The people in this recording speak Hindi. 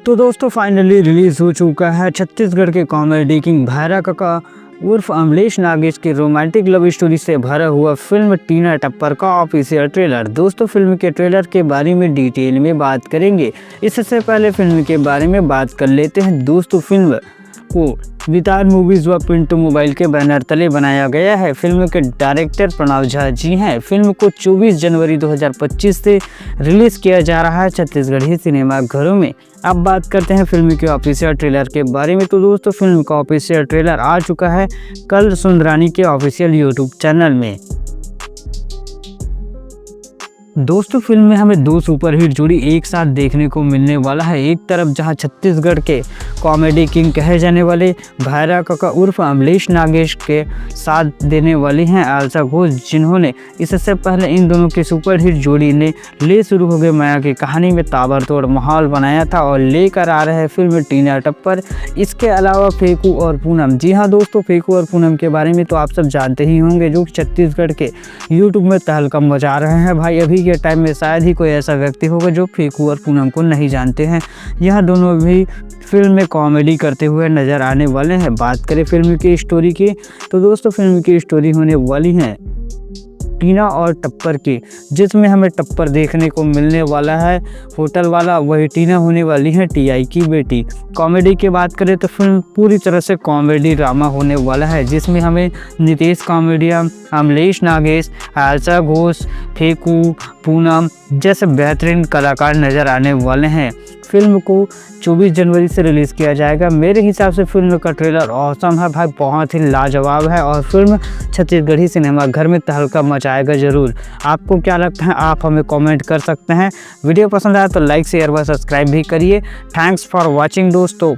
तो दोस्तों फाइनली रिलीज हो चुका है छत्तीसगढ़ के कॉमेडी किंग भैरा काका उर्फ अमलेश नागेश की रोमांटिक लव स्टोरी से भरा हुआ फिल्म टीना टप्पर का ऑफिशियल ट्रेलर। दोस्तों फिल्म के ट्रेलर के बारे में डिटेल में बात करेंगे। इससे पहले फिल्म के बारे में बात कर लेते हैं। दोस्तों फिल्म को वितार मूवीज व पिंटू मोबाइल के बैनर तले बनाया गया है। फिल्म के डायरेक्टर प्रणव झा जी हैं। फिल्म को 24 जनवरी 2025 से रिलीज किया जा रहा है छत्तीसगढ़ी सिनेमा घरों में। अब बात करते हैं फिल्म के ऑफिशियल ट्रेलर के बारे में। तो दोस्तों फिल्म का ऑफिशियल ट्रेलर आ चुका है कल सुंदरानी के ऑफिशियल यूट्यूब चैनल में। दोस्तों फिल्म में हमें दो सुपरहिट जोड़ी एक साथ देखने को मिलने वाला है। एक तरफ जहां छत्तीसगढ़ के कॉमेडी किंग कहे जाने वाले भैरा काका उर्फ अमलेश नागेश के साथ देने वाली हैं आल्सा घोष, जिन्होंने इससे पहले इन दोनों की सुपरहिट जोड़ी ने ले शुरू हो गए माया की कहानी में ताबड़तोड़ माहौल बनाया था और लेकर आ रहे हैं फिल्म टीना टप्पर। इसके अलावा फेकू और पूनम। जी हाँ दोस्तों, फेकू और पूनम के बारे में तो आप सब जानते ही होंगे, जो छत्तीसगढ़ के यूट्यूब में तहलका मचा रहे हैं। भाई अभी के टाइम में शायद ही कोई ऐसा व्यक्ति होगा जो फेकू और पूनम को नहीं जानते हैं। यह दोनों भी फिल्म में कॉमेडी करते हुए नजर आने वाले हैं। बात करें फिल्म की स्टोरी की, तो दोस्तों फिल्म की स्टोरी होने वाली है टीना और टप्पर की, जिसमें हमें टप्पर देखने को मिलने वाला है होटल वाला, वही टीना होने वाली है टीआई की बेटी। कॉमेडी की बात करें तो फिल्म पूरी तरह से कॉमेडी ड्रामा होने वाला है, जिसमें हमें नितेश कॉमेडियन, अमलेश नागेश, आल्सा घोष, फेकू, पूनम जैसे बेहतरीन कलाकार नज़र आने वाले हैं। फिल्म को 24 जनवरी से रिलीज़ किया जाएगा। मेरे हिसाब से फिल्म का ट्रेलर औसम है भाई, बहुत ही लाजवाब है और फिल्म छत्तीसगढ़ी सिनेमा घर में तहलका मचाएगा ज़रूर। आपको क्या लगता है आप हमें कमेंट कर सकते हैं। वीडियो पसंद आया तो लाइक शेयर व सब्सक्राइब भी करिए। थैंक्स फॉर वॉचिंग दोस्तों।